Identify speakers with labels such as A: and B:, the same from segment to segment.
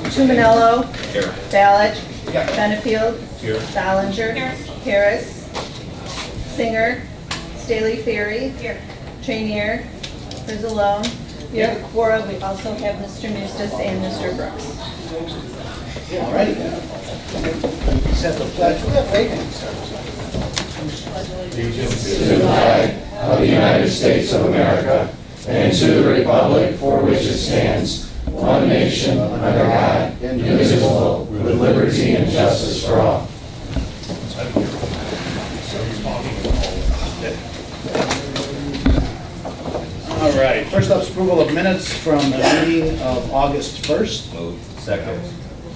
A: Tumanello.
B: Here.
A: Ballard.
B: Yeah.
A: Benefield.
B: Here.
A: Ballinger. Harris. Singer. Staley Theory. Trainier. Frizzalone. We have a quorum. We also have Mr. Eustace and Mr. Brooks.
C: All right. Set the pledge. We have waiting.
D: To the flag of the United States of America and to the republic for which it stands, one nation, under God, indivisible, with liberty and justice for all.
C: All right. First up is approval of minutes from the meeting of August 1st.
B: Move. Second.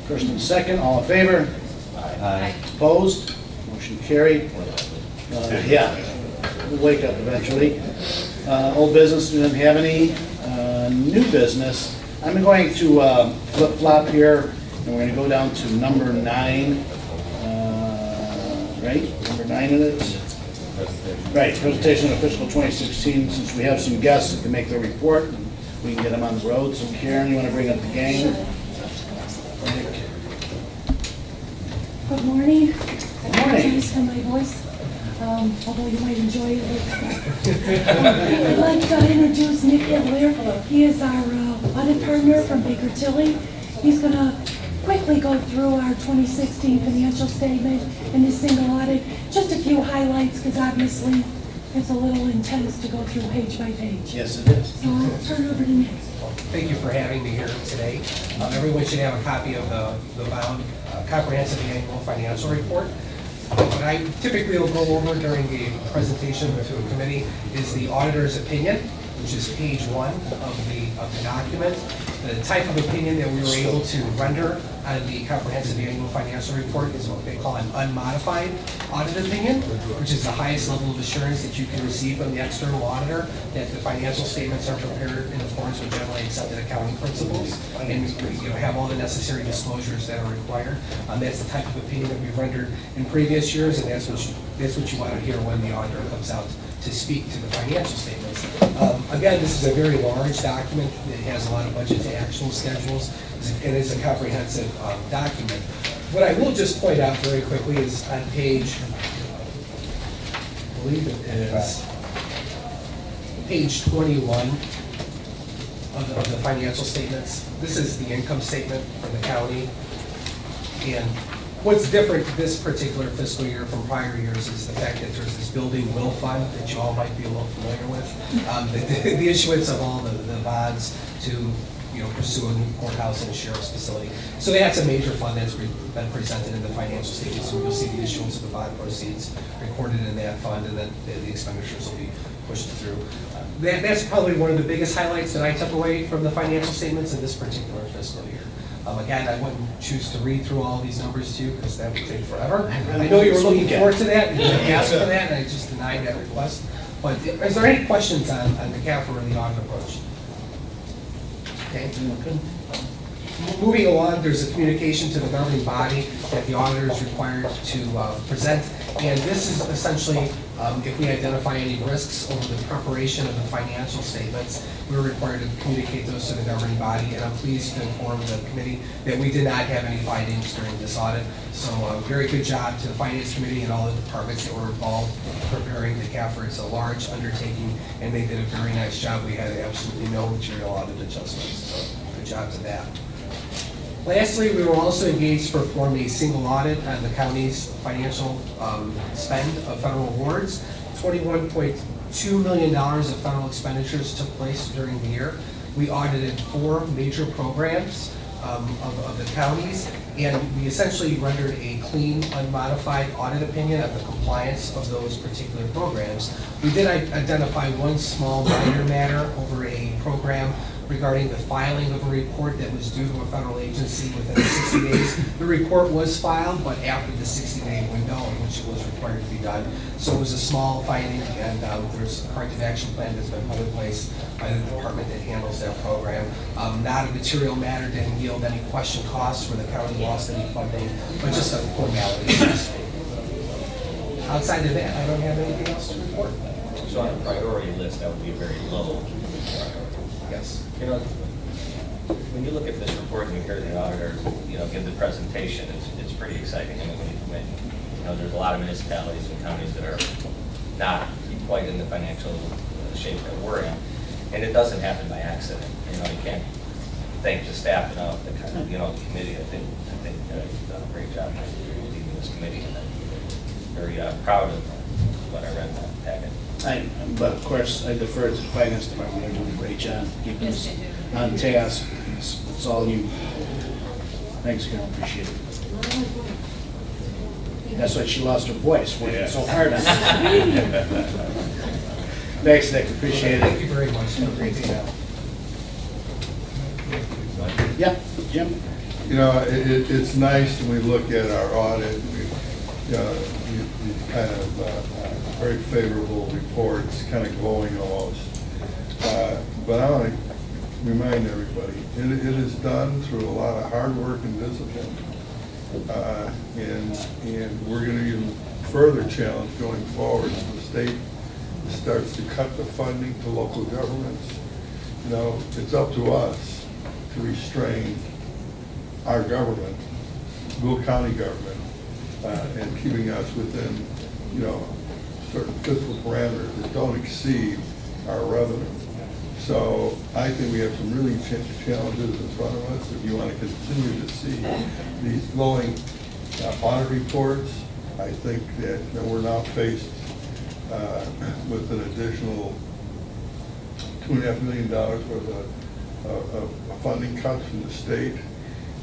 C: First and second, all in favor?
B: Aye.
C: Opposed? Motion carried. Yeah, we'll wake up eventually. Old business, we didn't have any. New business, I'm going to flip-flop here, and we're going to go down to number 9. Right? Number 9 it is? Right, presentation of fiscal 2016, since we have some guests that can make their report, and we can get them on the road. So Karen, you want to bring up the gang?
E: Good morning.
C: Good morning.
E: Apologize for my voice, although you might enjoy it. I'd like to introduce Nick Hitler. He is our audit partner from Baker Tilly. He's going to quickly go through our 2016 financial statement and his single audit. Just a few highlights, because obviously it's a little intense to go through page by page.
C: Yes, it is.
E: So I'll turn it over to Nick.
F: Thank you for having me here today. Everyone should have a copy of the bound comprehensive annual financial report. What I typically will go over during the presentation to a committee is the auditor's opinion, which is page 1 of the document. The type of opinion that we were able to render on the comprehensive annual financial report is what they call an unmodified audit opinion, which is the highest level of assurance that you can receive from the external auditor that the financial statements are prepared in accordance with generally accepted accounting principles and have all the necessary disclosures that are required. That's the type of opinion that we've rendered in previous years, and that's what you want to hear when the auditor comes out to speak to the financial statements. Again, this is a very large document. It has a lot of budget to actual schedules. It is a comprehensive document. What I will just point out very quickly is on page, I believe it is page 21 of the financial statements. This is the income statement for the county. And what's different this particular fiscal year from prior years is the fact that there's this building will fund that you all might be a little familiar with. The issuance of all the bonds to pursue a new courthouse and a sheriff's facility. So that's a major fund that's been presented in the financial statements. So you'll see the issuance of the bond proceeds recorded in that fund, and then the expenditures will be pushed through. That's probably one of the biggest highlights that I took away from the financial statements in this particular fiscal year. Again, I wouldn't choose to read through all these numbers to you because that would take forever. I know you were looking forward to that, and you asked for that, and I just denied that request. But is there any questions on the CAFR and the audit approach? Okay. Moving along, there's a communication to the governing body that the auditor is required to present, and this is essentially if we identify any risks over the preparation of the financial statements, we're required to communicate those to the governing body, and I'm pleased to inform the committee that we did not have any findings during this audit. So very good job to the finance committee and all the departments that were involved in preparing the CAFR. It's a large undertaking, and they did a very nice job. We had absolutely no material audit adjustments, so good job to that. Lastly, we were also engaged to perform a single audit on the county's financial spend of federal awards. $21.2 million of federal expenditures took place during the year. We audited 4 major programs of the counties, and we essentially rendered a clean, unmodified audit opinion of the compliance of those particular programs. We did identify one small minor matter over a program regarding the filing of a report that was due to a federal agency within 60 days. The report was filed, but after the 60-day window in which it was required to be done. So it was a small finding, and there's a corrective action plan that's been put in place by the department that handles that program. Not a material matter, didn't yield any question costs where the county lost any funding, but just a formality. Outside of that, I don't have anything else to report.
B: So on a priority list, that would be a very low priority.
F: Yes.
B: You know, when you look at this report and you hear the auditor, you know, give the presentation, it's pretty exciting. I mean, you know, there's a lot of municipalities and counties that are not quite in the financial shape that we're in. And it doesn't happen by accident. You know, you can't thank the staff enough, the committee. I think you've done a great job leading this committee, and I'm very proud of what I read in that packet.
C: But of course, I defer to the finance department. They're doing a great job keeping us on task. It's all you. Thanks, Carol. Appreciate it. That's why she lost her voice, working so hard on it. Thanks, Nick. Appreciate
F: Thank
C: it.
F: you very much. Have a great day.
C: Yeah, Jim?
G: You know, it's nice when we look at our audit, you kind of very favorable reports, kind of glowing almost. But I want to remind everybody, it is done through a lot of hard work and discipline. And we're going to even further challenge going forward. The state starts to cut the funding to local governments. You know, it's up to us to restrain our government, Will County government, and keeping us within, you know, certain fiscal parameters that don't exceed our revenue. So I think we have some really challenges in front of us. If you want to continue to see these glowing audit reports, I think that we're now faced with an additional $2.5 million worth of funding cuts from the state.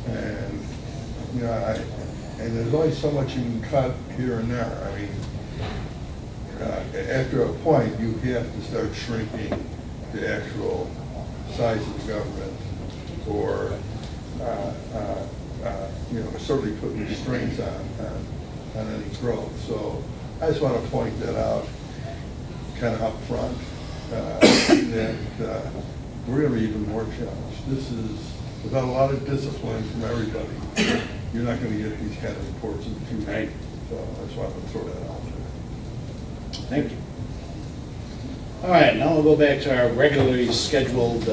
G: And, you know, and there's only so much you can cut here and there. I mean, after a point, you have to start shrinking the actual size of the government, or you know, certainly put restraints on any growth. So I just want to point that out, kind of up front, that we're going to be even more challenged. This is, without a lot of discipline from everybody, you're not going to get these kind of reports in the future.
C: Right.
G: So I just wanted to throw that out there.
C: Thank you. All right, now we'll go back to our regularly scheduled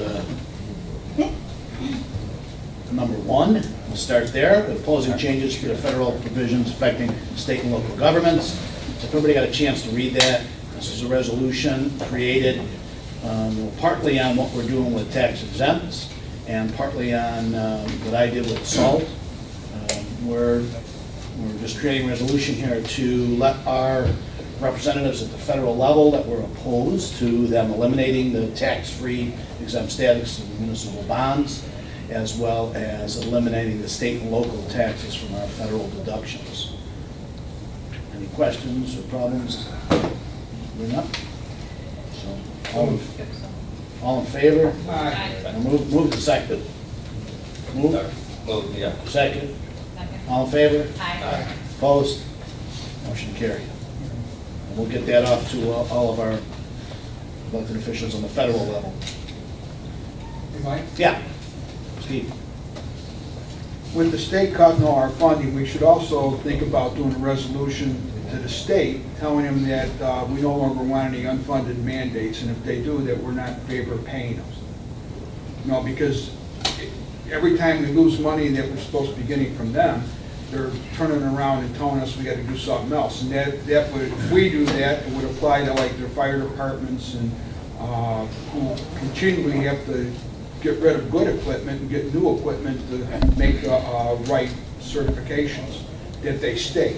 C: number 1. We'll start there with opposing changes to the federal provisions affecting state and local governments. If everybody got a chance to read that, this is a resolution created partly on what we're doing with tax exempts and partly on what I did with SALT. We're just creating a resolution here to let our representatives at the federal level that were opposed to them eliminating the tax-free exempt status of municipal bonds, as well as eliminating the state and local taxes from our federal deductions. Any questions or problems? Bring up? So, all in favor?
F: Aye.
C: Move to second.
B: Move, yeah.
C: Second. All in favor?
H: Aye.
C: Opposed? Motion carried. And we'll get that off to all of our elected officials on the federal level.
I: Hey, Mike,
C: Yeah. Steve?
I: with the state cutting all our funding, we should also think about doing a resolution to the state, telling them that we no longer want any unfunded mandates, and if they do, that we're not in favor of paying them. You know, because every time we lose money that we're supposed to be getting from them, they're turning around and telling us we got to do something else. And that would, if we do that, it would apply to like their fire departments and who continually have to get rid of good equipment and get new equipment to make the right certifications that they state.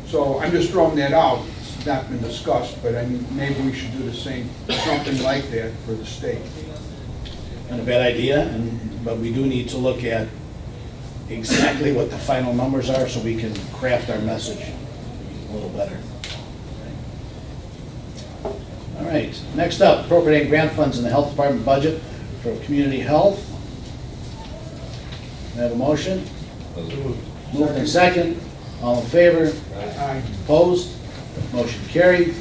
I: So I'm just throwing that out. It's not been discussed, but I mean, maybe we should do the same, something like that for the state.
C: Not a bad idea, but we do need to look at exactly what the final numbers are so we can craft our message a little better. All right, next up, appropriating grant funds in the health department budget for community health. I have a motion? Moved in second. All in favor?
I: Aye.
C: Opposed? Motion carried.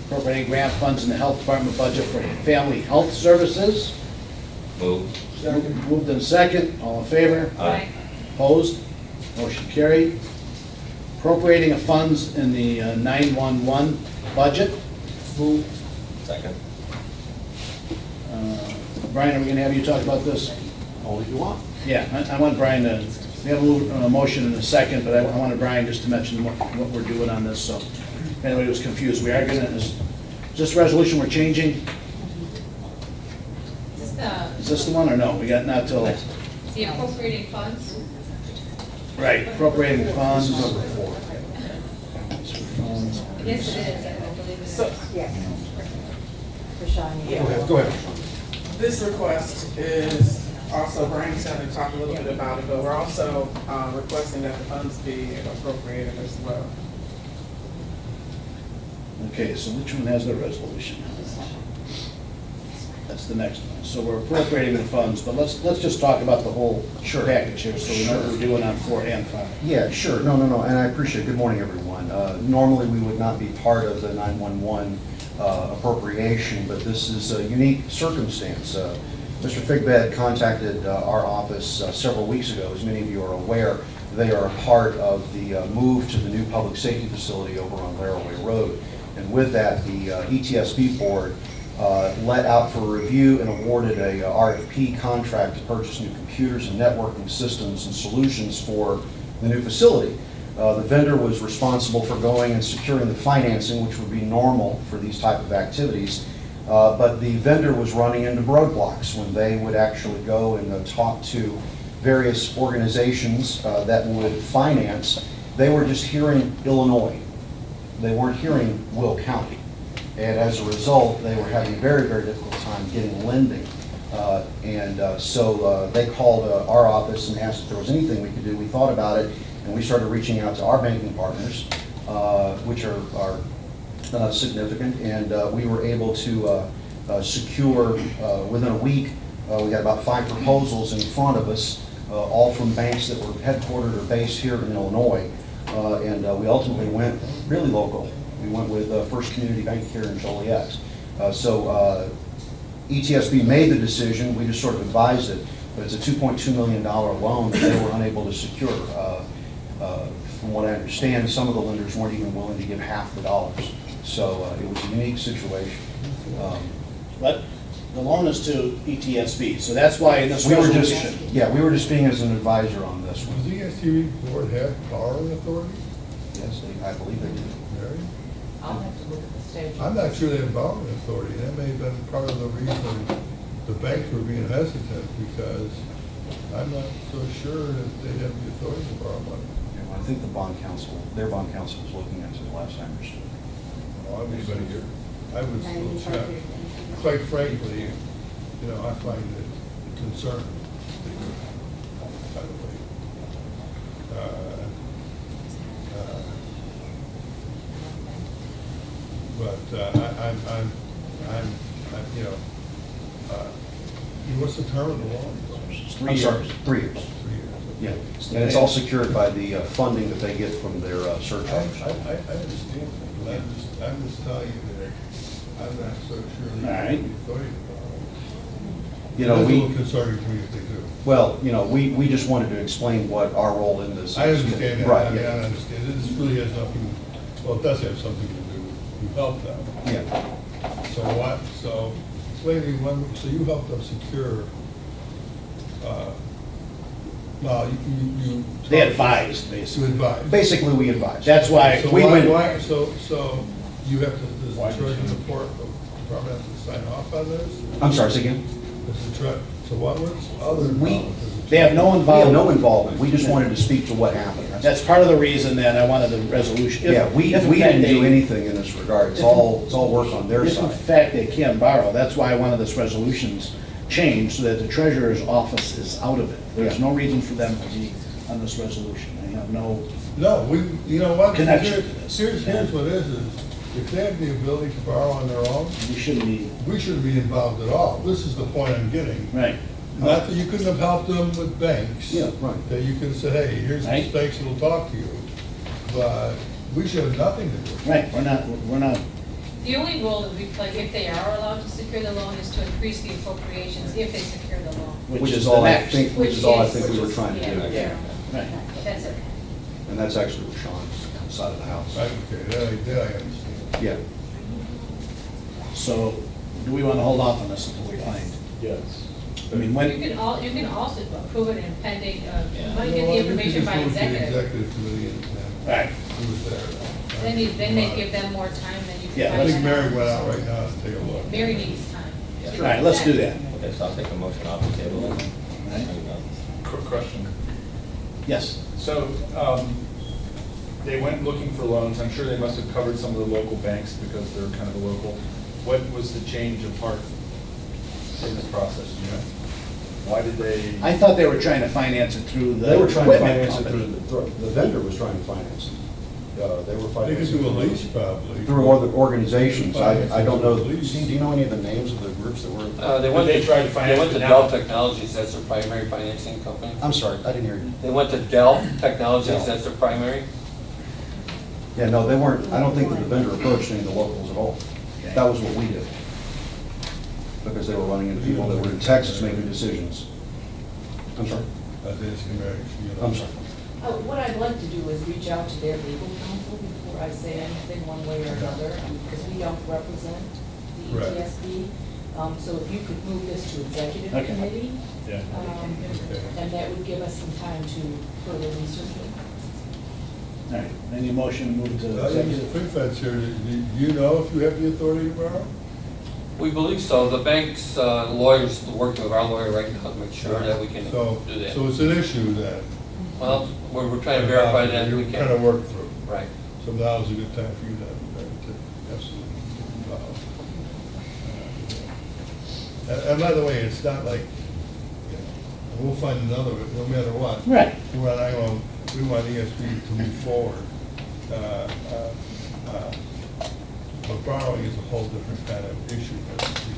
C: Appropriating grant funds in the health department budget for family health services.
B: Move.
C: Moved in second. All in favor?
B: Aye.
C: Opposed? Motion carried. Appropriating of funds in the 911 budget.
I: Move.
B: Second.
C: Brian, are we gonna have you talk about this?
D: Only if you want.
C: Yeah, I want Brian to, we have a motion in a second, but I wanted Brian just to mention what we're doing on this, so if anybody was confused, we are gonna, is this resolution we're changing? Is this the one or no? We got not till,
H: The appropriating funds?
C: right, appropriating funds.
D: Number 4.
C: Funds.
H: Yes, it is, I believe it is.
F: Go ahead.
J: This request is also, Brian's going to talk a little bit about it, but we're also requesting that the funds be appropriated as well.
C: Okay, so which one has the resolution? That's the next one. So we're appropriating the funds, but let's just talk about the whole package here, so we know what we're doing on 4 and 5.
K: Yeah, sure. No, and I appreciate it. Good morning, everyone. Normally, we would not be part of the 911 appropriation, but this is a unique circumstance. Mr. Figbed contacted our office several weeks ago. As many of you are aware, they are a part of the move to the new public safety facility over on Laraway Road. And with that, the ETSB board let out for review and awarded a RFP contract to purchase new computers and networking systems and solutions for the new facility. The vendor was responsible for going and securing the financing, which would be normal for these type of activities. But the vendor was running into roadblocks when they would actually go and talk to various organizations that would finance. They were just hearing Illinois. They weren't hearing Will County. And as a result, they were having a very, very difficult time getting lending. So they called our office and asked if there was anything we could do. We thought about it, and we started reaching out to our banking partners, which are significant, and we were able to secure, within a week, we got about 5 proposals in front of us, all from banks that were headquartered or based here in Illinois, and we ultimately went really local. We went with First Community Bank here in Joliet. ETSB made the decision, we just sort of advised it, but it's a $2.2 million loan that they were unable to secure. From what I understand, some of the lenders weren't even willing to give half the dollars. So it was a unique situation.
C: But the loan is to ETSB, so that's why in this
K: We were
C: resolution.
K: we were just being as an advisor on this one.
G: Does the ESTB board have borrowing authority?
K: Yes, I believe they do.
G: Mary?
H: I'll have to look at the stage.
G: I'm not sure they have borrowing authority. That may have been part of the reason the banks were being hesitant, because I'm not so sure that they have the authority to borrow money.
K: I think the bond council, their bond council was looking into it last time.
G: Well, I was a little shocked. Quite frankly, I find it concerning, by the way. What's the term of the loan?
C: It's 3
K: I'm
C: years.
K: sorry, 3 years.
G: 3 years.
K: Yeah, and it's all secured by the funding that they get from their surcharge.
G: I understand, but I'm just telling you that I'm not so sure
C: All
G: they
C: right.
G: have the authority to borrow.
K: You know,
G: It's a
K: we,
G: little concerning to me if they do.
K: well, we just wanted to explain what our role in this is.
G: I understand that.
K: Right,
G: I
K: yeah.
G: understand. This really has nothing, well, it does have something to do with, you helped them.
K: Yeah.
G: So what, so, explain to me, so you helped them secure, well, you.
C: They advised,
G: You
C: basically.
G: advised.
K: Basically, we advise.
C: That's why
G: So
C: we
G: why,
C: went,
G: so you have to, does the treasury report, department have to sign off on this?
K: I'm sorry, say again?
G: Does the so what was other involvement? Does the
C: they have no
K: We have
C: involvement.
K: no involvement, we just wanted to speak to what happened.
C: That's part of the reason that I wanted the resolution. If-
K: Yeah, we
C: if in
K: didn't
C: fact
K: do
C: they-
K: anything in this regard, it's all work on their
C: If in
K: side.
C: fact they can borrow, that's why I wanted this resolutions changed, so that the treasurer's office is out of it. There's
K: Yeah.
C: no reason for them to be on this resolution. They have no,
G: No, you know what?
C: Connection to this.
G: Here's what it is, if they have the ability to borrow on their own,
C: we shouldn't be,
G: we shouldn't be involved at all. This is the point I'm getting.
C: right.
G: Not that you couldn't have helped them with banks.
K: Yeah, right.
G: That you could have said, hey, here's
C: Right.
G: these banks that'll talk to you, but we should have nothing to do with it.
C: Right, we're not,
H: The only role that we play, if they are allowed to secure the loan, is to increase the appropriations if they secure the loan.
C: which is the
K: all I
C: next.
K: think, which is all I think we were trying to do.
H: Yeah.
C: Right.
H: That's it.
K: And that's actually what Sean's side of the house.
G: Okay, that I understand.
K: Yeah.
C: So, do we want to hold off on this until we find?
L: Yes.
C: I mean,
H: You
C: when,
H: can also approve it in pending,
B: Yeah.
H: when you
G: You
H: get
G: know,
H: the
G: you could
H: information
G: just
H: by
G: go to the
H: executive.
G: Executive committee and
C: Right.
G: do it there.
H: Then they give them more time than you can.
C: Yeah,
G: I
H: find
G: think Mary
H: out.
G: went out right now to take a look.
H: Mary needs time.
B: Yeah.
C: all right, let's do that.
B: Okay, so I'll take a motion off the table then.
C: Right.
L: Quick question.
C: Yes.
L: So, they went looking for loans, I'm sure they must have covered some of the local banks because they're kind of the local. What was the change of heart in this process, you know? Why did they?
C: I thought they were trying to finance it through the
K: They were trying to
C: equipment
K: finance it
C: company.
K: through, the vendor was trying to finance it. They were
G: They could
K: financing.
G: do a lease probably.
K: Through other organizations. I don't know,
G: Lease.
K: Steve, do you know any of the names of the groups that were?
M: They went
L: They tried to
M: to
L: finance it now.
M: Dell Technologies, that's their primary financing company.
K: I'm sorry, I didn't hear you.
M: They went to Dell Technologies,
K: Dell.
M: that's their primary.
K: Yeah, no, they weren't, I don't think that the vendor approached any of the locals at all. That was what we did. Because they were running into people that were in Texas making decisions. I'm sorry,
G: I was asking Mary, you know.
K: I'm sorry.
N: What I'd like to do is reach out to their legal counsel before I say anything one way or another, because we don't represent the
G: Right.
N: ETSB. So if you could move this to executive
C: Okay.
N: committee,
L: Yeah.
N: and that would give us some time to further research it.
C: All right, any motion to move to
G: Mr.
C: executive?
G: FinFed's here, do you know if you have the authority to borrow?
M: We believe so. The bank's lawyers, working with our lawyer right now to make sure that we can
G: So,
M: do that.
G: so it's an issue then.
M: Well, we're trying to verify that we
G: You're trying to
M: can.
G: work through.
M: Right.
G: So now's a good time for you to absolutely get involved. And by the way, it's not like, you know, we'll find another, no matter what.
C: Right.
G: We want ESB to move forward. But borrowing is a whole different kind of issue.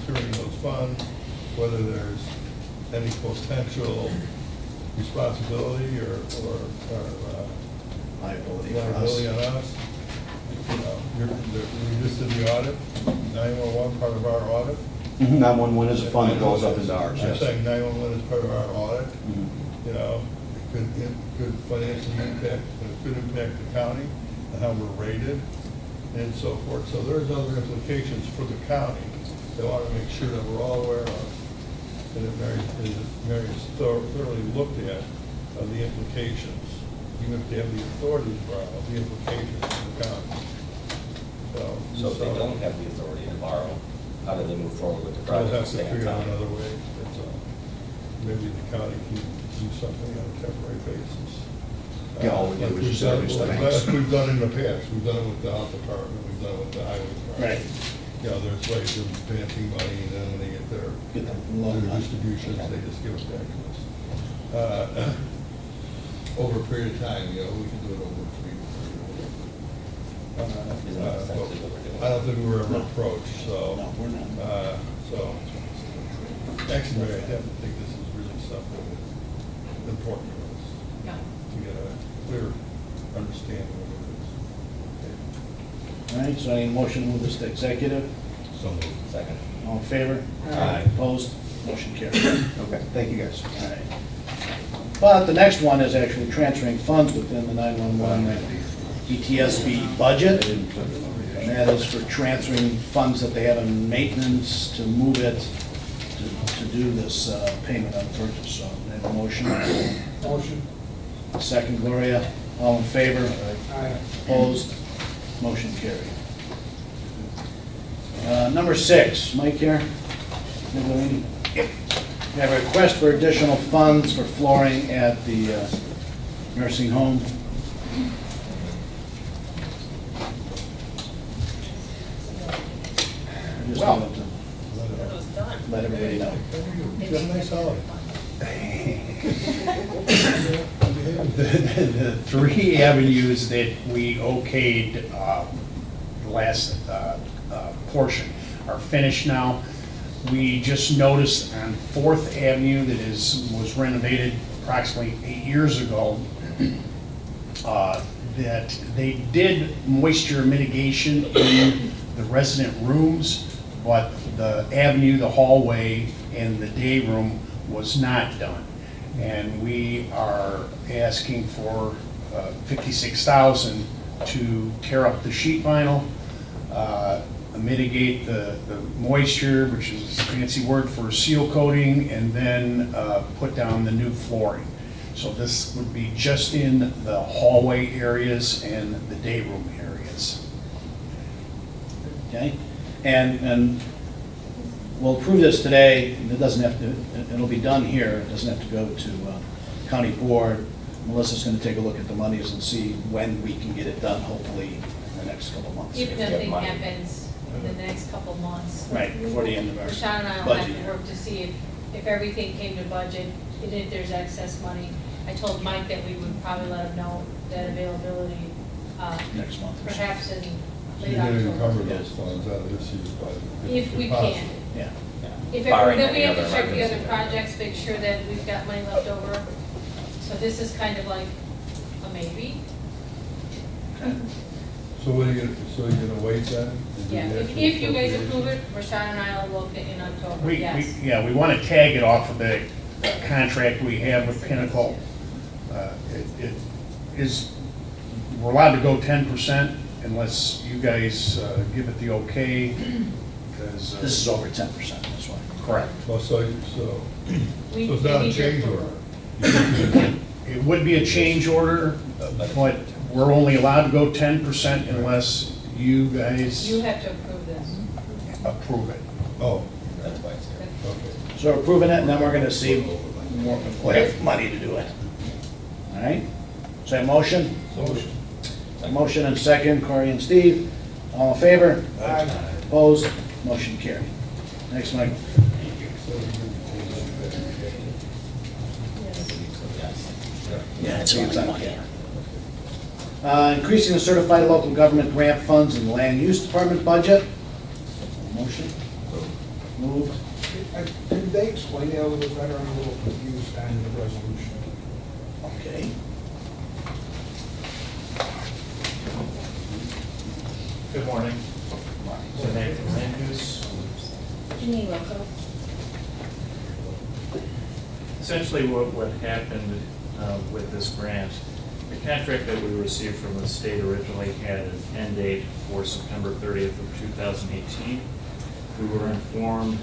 G: Returning those funds, whether there's any potential responsibility or
C: Liability for us.
G: liability on us. You know, we just did the audit, 911 part of our audit.
K: 911 is a fund that goes up into ours,
G: I'm
K: yes.
G: saying 911 is part of our audit.
K: Mhm.
G: You know, it could financially impact, it could impact the county and how we're rated and so forth. So there's other implications for the county that I want to make sure that we're all aware of. And that Mary has thoroughly looked at the implications, even if they have the authority to borrow, the implications for the county.
B: So if they don't have the authority to borrow, how do they move forward with the
G: We'll
B: project?
G: have
B: and
G: to
B: stay on
G: figure out
B: time?
G: another way, that's all. Maybe the county can do something on a temporary basis.
K: Yeah, all we do
G: Like
K: is
G: we've
K: just
G: done-
K: service the
G: like
K: banks.
G: We've done in the past, we've done it with the health department, we've done it with the highway department.
C: Right.
G: You know, there's ways of advancing money, and then when they get their
C: loan done.
G: distributions, they just give it back to us. Over a period of time, you know, we can do it over 3 years.
B: Isn't that essentially what we're doing?
G: I don't think we were ever
C: No.
G: approached, so.
C: No, we're not.
G: Actually, Mary, I have to think this is really something that's important to us,
H: Yeah.
G: to get a clear understanding of it.
C: All right, so any motion to move this to executive?
G: So moved.
B: Second.
C: All in favor?
B: Aye.
C: Opposed? Motion carried.
K: Okay, thank you, guys.
C: All right. But the next one is actually transferring funds within the 911 ETSB budget. And that is for transferring funds that they have in maintenance to move it to do this payment on purchase. So I have a motion.
I: Motion.
C: Second, Gloria. All in favor?
I: Aye.
C: Opposed? Motion carried. Number 6, Mike here. We have a request for additional funds for flooring at the nursing home. I just wanted to let everybody know.
G: You got a nice holiday.
O: The 3 avenues that we okayed the last portion are finished now. We just noticed on 4th Avenue that was renovated approximately 8 years ago, that they did moisture mitigation in the resident rooms, but the avenue, the hallway, and the day room was not done. And we are asking for $56,000 to tear up the sheet vinyl, mitigate the moisture, which is a fancy word for seal coating, and then put down the new flooring. So this would be just in the hallway areas and the day room areas. Okay? And we'll approve this today. It doesn't have to, it'll be done here. It doesn't have to go to county board. Melissa's going to take a look at the monies and see when we can get it done, hopefully in the next couple months.
H: If nothing happens in the next couple months.
O: Right, before the end of our
H: Rashawn and I will have
O: budget
H: to
O: year.
H: work to see if everything came to budget, and if there's excess money. I told Mike that we would probably let him know that availability.
O: Next month.
H: Perhaps in
G: So
H: late
G: you're gonna encumber
H: October.
G: those funds out of this year's budget?
H: If we
G: possible.
H: can.
O: Yeah.
H: If
B: Barring
H: then we
B: any
H: have to
B: other
H: check the other
B: emergency.
H: projects, make sure that we've got money left over. So this is kind of like a maybe.
G: So what are you gonna wait then? and do
H: Yeah,
G: the
H: if
G: actual
H: you guys
G: appropriation?
H: approve it, Rashawn and I will look in October,
O: We,
H: yes.
O: yeah, we want to tag it off of the contract we have with Pinnacle. It is, we're allowed to go 10% unless you guys give it the okay, because.
C: This is over 10%, that's why.
O: Correct.
G: Well, so
H: We
G: it's not a
H: need your
G: change
H: approval.
G: order.
O: It would be a change order, but we're only allowed to go 10% unless you guys
H: You have to approve this.
O: approve it.
G: Oh,
B: That's why it's here.
G: okay.
C: So we're approving it, and then we're going to see more, we'll have money to do it. All right? So a motion?
G: Motion.
C: A motion and second, Corey and Steve. All in favor?
I: Aye.
C: Opposed? Motion carried. Next, Mike. Yeah, it's on money. Increasing the certified local government grant funds in the land use department budget. Motion? Moved.
I: Did they explain that a little better? I'm a little confused on the resolution.
C: Okay.
L: Good morning. So Nathan Land Use. Essentially what happened with this grant, the contract that we received from the state originally had an end date for September 30th of 2018. We were informed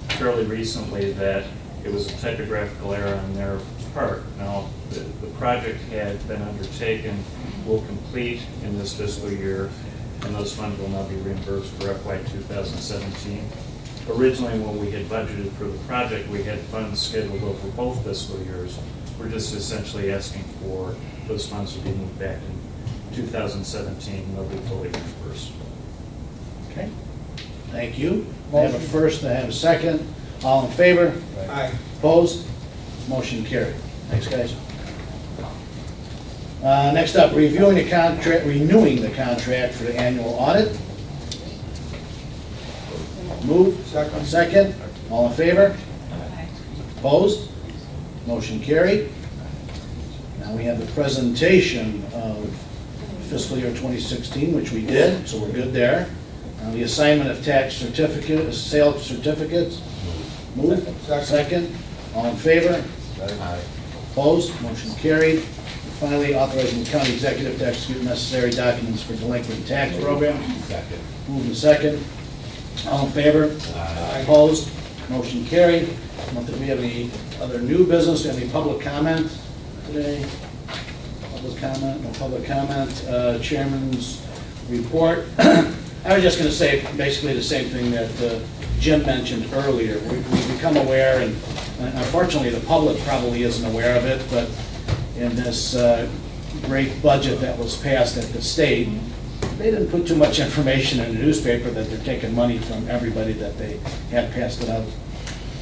L: fairly recently that it was a typographical error on their part. Now, the project had been undertaken, will complete in this fiscal year, and those funds will now be reimbursed for FY 2017. Originally, when we had budgeted for the project, we had funds scheduled over both fiscal years. We're just essentially asking for those funds to be moved back in 2017, and they'll be fully reimbursed.
C: Okay. Thank you. I have a first, I have a second. All in favor?
I: Aye.
C: Opposed? Motion carried. Thanks, guys. Next up, reviewing the contract, renewing the contract for the annual audit. Move.
I: Second.
C: Second. All in favor? Opposed? Motion carried. Now we have the presentation of fiscal year 2016, which we did, so we're good there. The assignment of tax certificates, sale certificates. Move.
I: Second.
C: Second. All in favor?
G: Aye.
C: Opposed? Motion carried. Finally, authorizing the county executive to execute necessary documents for delinquent tax program.
G: Second.
C: Move in second. All in favor?
G: Aye.
C: Opposed? Motion carried. I don't think we have any other new business, any public comment today? Public comment, no public comment. Chairman's report. I was just going to say basically the same thing that Jim mentioned earlier. We've become aware, and unfortunately the public probably isn't aware of it, but in this great budget that was passed at the state, they didn't put too much information in the newspaper that they're taking money from everybody that they had passed it out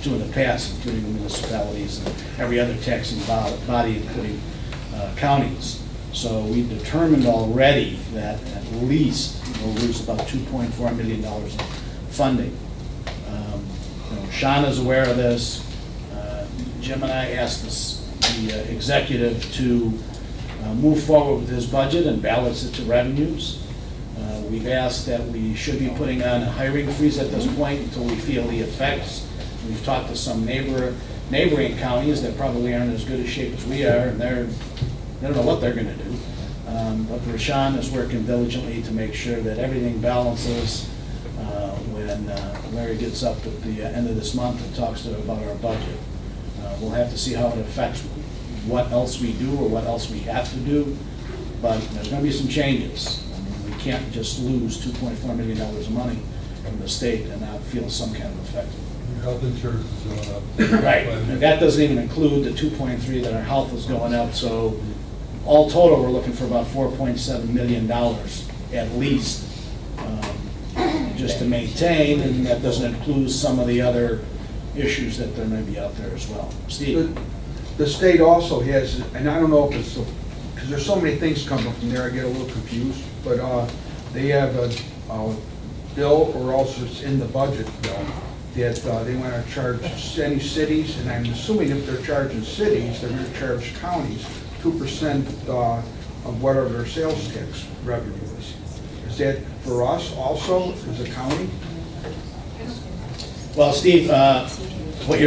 C: to in the past, including the municipalities and every other taxing body, including counties. So we've determined already that at least we'll lose about $2.4 million in funding. Sean is aware of this. Jim and I asked the executive to move forward with his budget and balance it to revenues. We've asked that we should be putting on a hiring freeze at this point until we feel the effects. We've talked to some neighboring counties that probably aren't as good a shape as we are, and they don't know what they're going to do. But Rashawn is working diligently to make sure that everything balances. when Larry gets up at the end of this month and talks to about our budget. We'll have to see how it affects what else we do or what else we have to do, but there's going to be some changes. I mean, we can't just lose $2.4 million of money from the state and not feel some kind of effect.
G: Your health insurance is going up.
C: Right, and that doesn't even include the 2.3 that our health is going up, so all total, we're looking for about $4.7 million at least, just to maintain, and that doesn't include some of the other issues that there may be out there as well. Steve?
I: The state also has, and I don't know if it's, because there's so many things coming from there, I get a little confused, but they have a bill, or also it's in the budget bill, that they want to charge any cities, and I'm assuming if they're charging cities, they're going to charge counties 2% of whatever their sales tax revenue is. Is that for us also, as a county?
C: Well, Steve, what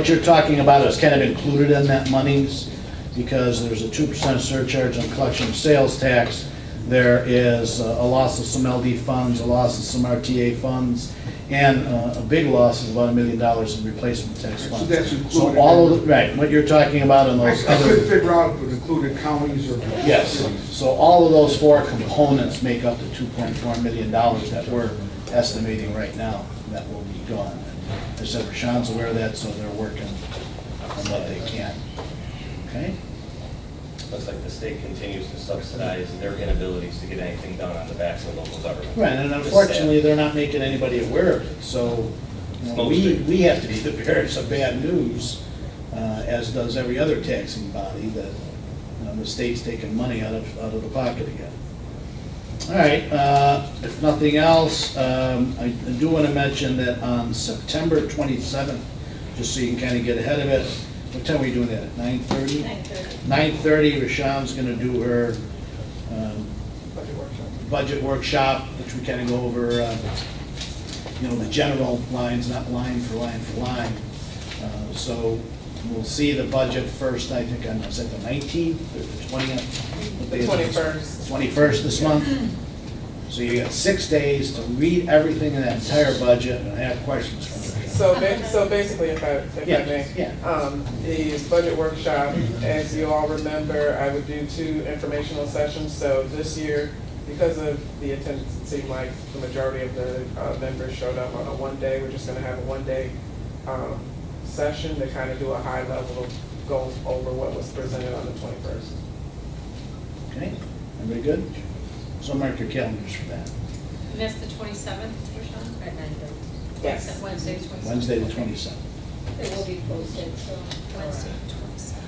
C: you're talking about is kind of included in that monies, because there's a 2% surcharge on collection of sales tax. There is a loss of some LD funds, a loss of some RTA funds, and a big loss is about $1 million in replacement tax funds.
I: So that's included.
C: So all of the, right, what you're talking about in those
I: I
C: other.
I: couldn't figure out if it included counties or.
C: Yes, so all of those four components make up the $2.4 million that we're estimating right now that will be gone. And I said, Rashawn's aware of that, so they're working on what they can. Okay?
B: Looks like the state continues to subsidize their inabilities to get anything done on the backs of local government.
C: Right, and unfortunately, they're not making anybody aware of it, so you know, we have to be the bearers of bad news, as does every other taxing body, that the state's taking money out of the pocket again. All right, if nothing else, I do want to mention that on September 27th, just so you can kind of get ahead of it, what time are we doing that, at 9:30? 9:30, Rashawn's going to do her budget workshop, which we kind of go over, the general lines, not line for line for line. So we'll see the budget first, I think, on, is that the 19th or the 20th?
J: The 21st.
C: 21st this month. So you got 6 days to read everything in that entire budget and have questions from it.
J: So basically, if I may,
C: Yeah.
J: the budget workshop, as you all remember, I would do 2 informational sessions. So this year, because of the attendance, it seemed like the majority of the members showed up on a one-day. We're just going to have a one-day session to kind of do a high level of go over what was presented on the 21st.
C: Okay, everybody good? So mark your calendars for that.
H: And that's the 27th, Rashawn? At 9:30.
J: Yes.
H: Wednesday, 27th.
C: Wednesday the 27th.
H: It will be posted, so Wednesday, 27th.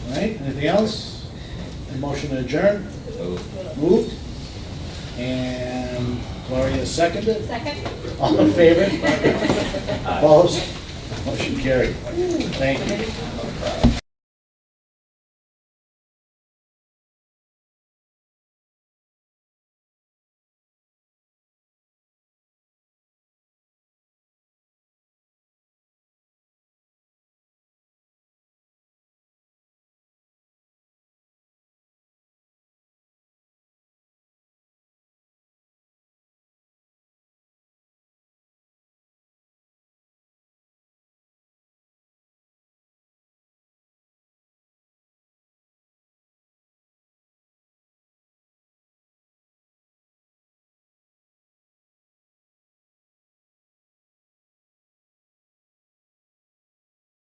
C: All right, anything else? A motion to adjourn? Moved. And Gloria seconded?
H: Second?
C: All in favor? Opposed? Motion carried. Thank you.